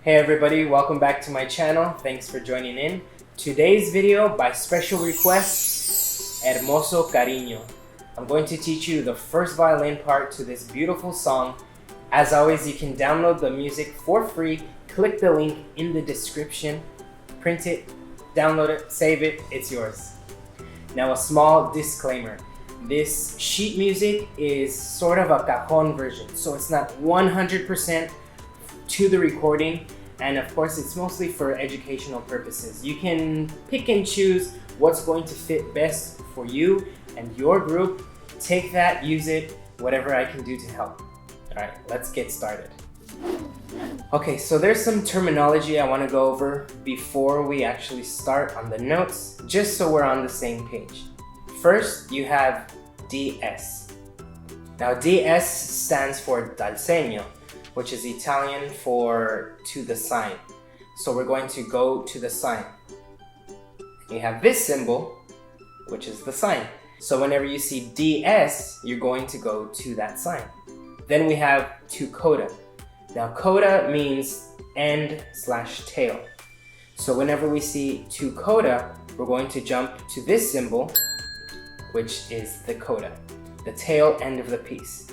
Hey everybody, welcome back to my channel. Thanks for joining in. Today's video, by special request, Hermoso, Cariño. I'm going to teach you the first violin part to this beautiful song. As always, you can download the music for free. Click the link in the description, print it, download it, save it, it's yours. Now a small disclaimer. This sheet music is sort of a cajon version, so it's not 100% to the recording, and of course it's mostly for educational purposes. You can pick and choose what's going to fit best for you and your group. Take that, use it, whatever I can do to help. Alright, let's get started. Okay, so there's some terminology I want to go over before we actually start on the notes, just so we're on the same page. First, you have DS. Now DS stands for dal segno, which is Italian for to the sign. So we're going to go to the sign. You have this symbol, which is the sign. So whenever you see DS, you're going to go to that sign. Then we have to coda. Now coda means end/tail. So whenever we see to coda, we're going to jump to this symbol, which is the coda, the tail end of the piece.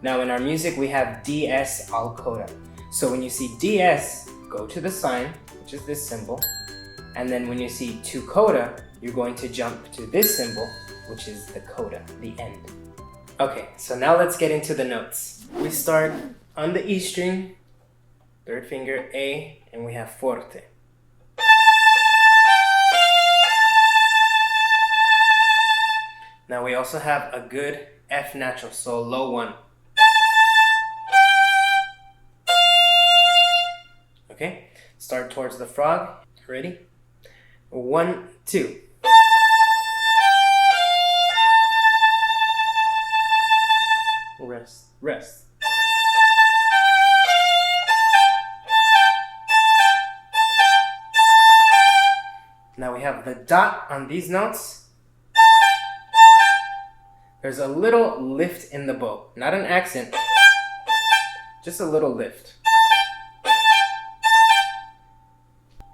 Now in our music we have DS al coda. So when you see DS, go to the sign, which is this symbol, and then when you see to coda, you're going to jump to this symbol, which is the coda, the end. Okay, so now let's get into the notes. We start on the E string, third finger A, and we have forte. Now we also have a good F natural, so low one. Okay, start towards the frog. Ready? 1, 2. Rest, rest. Now we have the dot on these notes. There's a little lift in the bow, not an accent, just a little lift.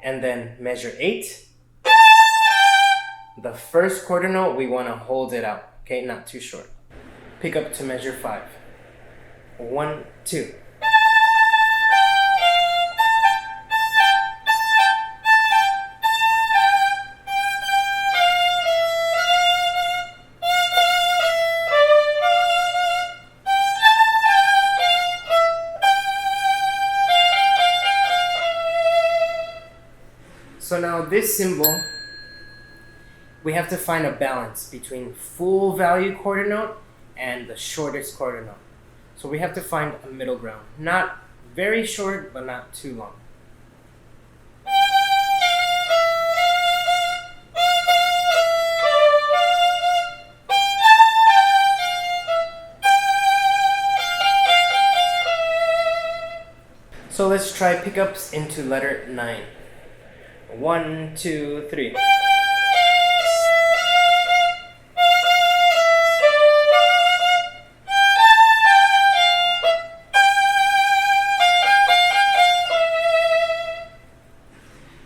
And then measure 8. The first quarter note, we want to hold it out, okay, not too short. Pick up to measure 5. 1, 2. So now this symbol, we have to find a balance between full value quarter note and the shortest quarter note. So we have to find a middle ground. Not very short, but not too long. So let's try pickups into letter 9. 1, 2, 3.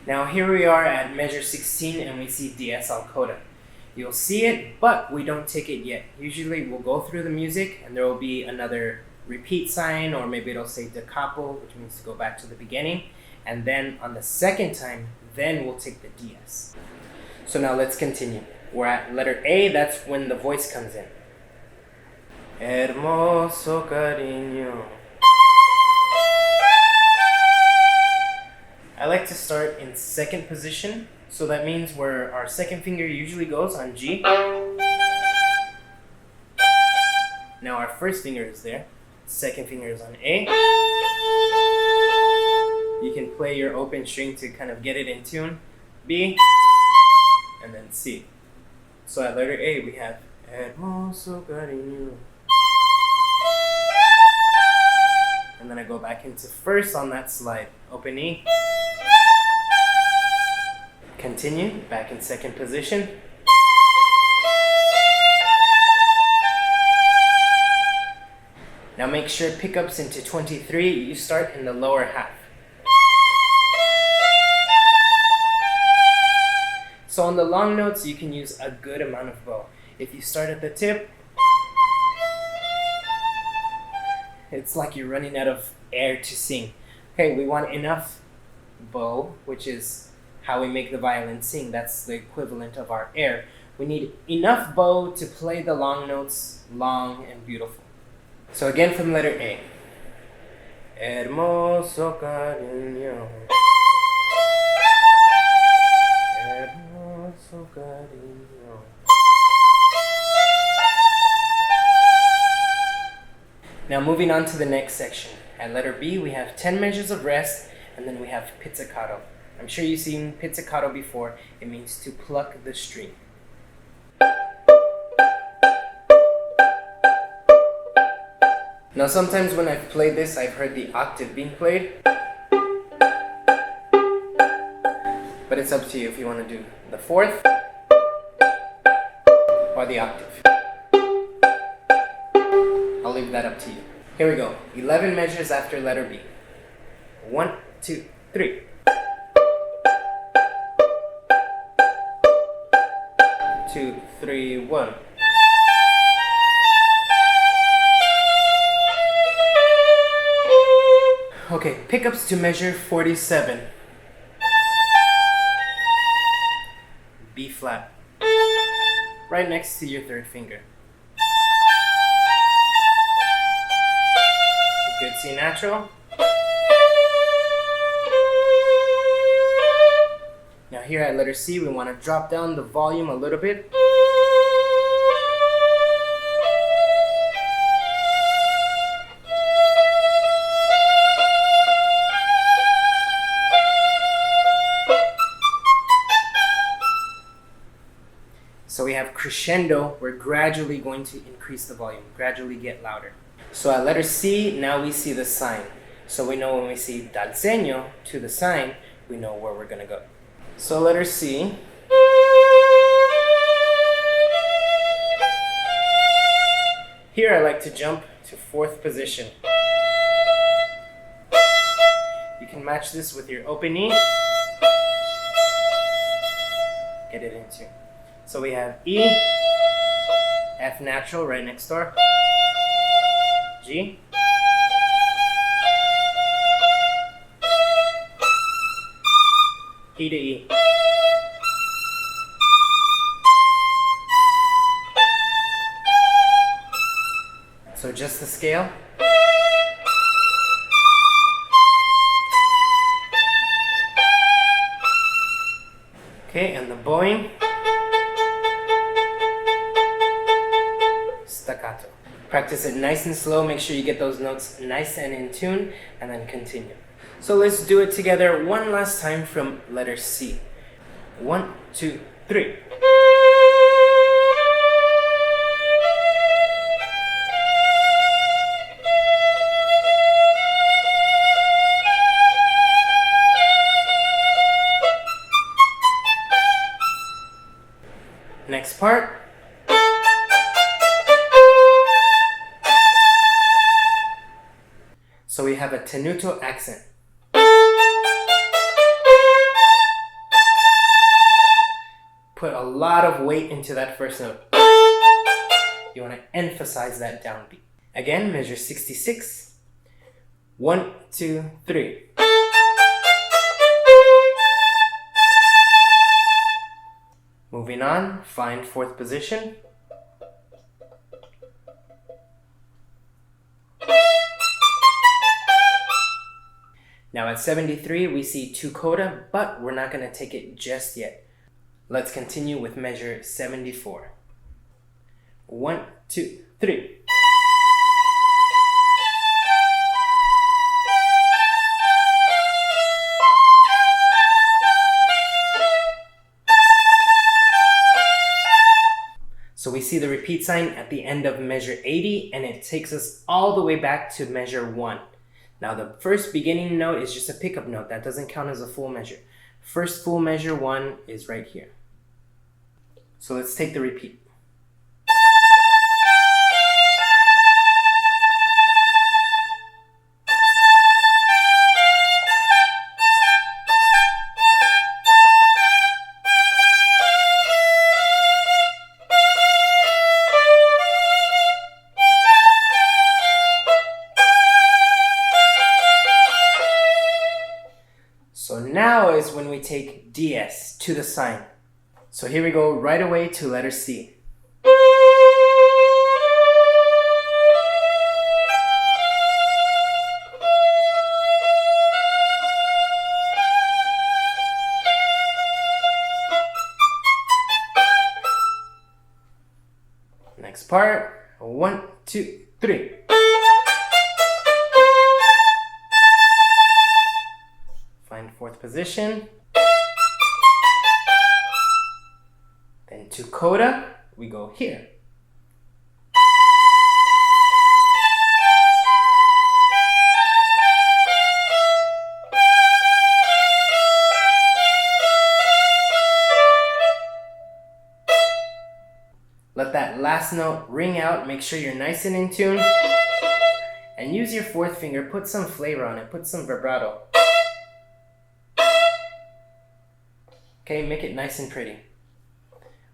Now here we are at measure 16 and we see DS al coda. You'll see it, but we don't take it yet. Usually we'll go through the music and there will be another repeat sign, or maybe it'll say da capo, which means to go back to the beginning. And then on the second time, then we'll take the DS. So now let's continue. We're at letter A, that's when the voice comes in. Hermoso, cariño. I like to start in second position, so that means where our second finger usually goes on G. Now our first finger is there, second finger is on A. You can play your open string to kind of get it in tune. B, and then C. So at letter A we have Hermoso, cariño. And then I go back into first on that slide. Open E. Continue, back in second position. Now make sure pickups into 23, you start in the lower half. So on the long notes, you can use a good amount of bow. If you start at the tip, it's like you're running out of air to sing. Okay, we want enough bow, which is how we make the violin sing. That's the equivalent of our air. We need enough bow to play the long notes long and beautiful. So again from letter A. Hermoso cariño. Hermoso cariño. Now moving on to the next section. At letter B, we have 10 measures of rest, and then we have pizzicato. I'm sure you've seen pizzicato before. It means to pluck the string. Now sometimes when I've played this, I've heard the octave being played. But it's up to you if you want to do the fourth or the octave. I'll leave that up to you. Here we go. 11 measures after letter B. 1, 2, 3. 2, 3, 1. Okay, pickups to measure 47. B flat. Right next to your third finger. Good C natural. Now here at letter C, we want to drop down the volume a little bit. So we have crescendo. We're gradually going to increase the volume, gradually get louder. So at letter C, now we see the sign. So we know when we see dal segno, to the sign, we know where we're going to go. So letter C. Here I like to jump to fourth position. You can match this with your open E. Get it into. So we have E, F natural right next door, G, E to E. So just the scale. Okay, and the bowing. Staccato. Practice it nice and slow. Make sure you get those notes nice and in tune, and then continue. So let's do it together one last time from letter C. 1, 2, 3. Next part. So we have a tenuto accent. Put a lot of weight into that first note. You want to emphasize that downbeat. Again, measure 66. 1, 2, 3. Moving on, find fourth position. Now at 73, we see 2 coda, but we're not going to take it just yet. Let's continue with measure 74. 1, 2, 3. So we see the repeat sign at the end of measure 80, and it takes us all the way back to measure 1. Now the first beginning note is just a pickup note. That doesn't count as a full measure. First full measure 1 is right here. So let's take the repeat. So now is when we take DS to the sign. So here we go right away to letter C. Next part, 1, 2, 3. Find fourth position. Then to coda, we go here. Let that last note ring out, make sure you're nice and in tune. And use your fourth finger, put some flavor on it, put some vibrato. Okay, make it nice and pretty.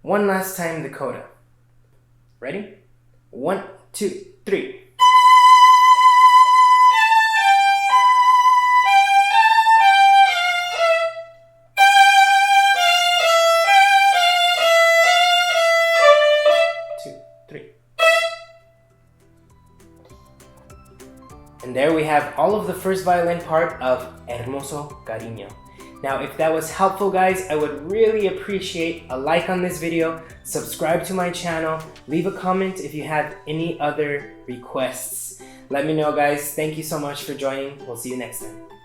One last time the coda. Ready? 1, 2, 3. And there we have all of the first violin part of Hermoso, Cariño. Now, if that was helpful, guys, I would really appreciate a like on this video, subscribe to my channel, leave a comment if you have any other requests. Let me know, guys. Thank you so much for joining. We'll see you next time.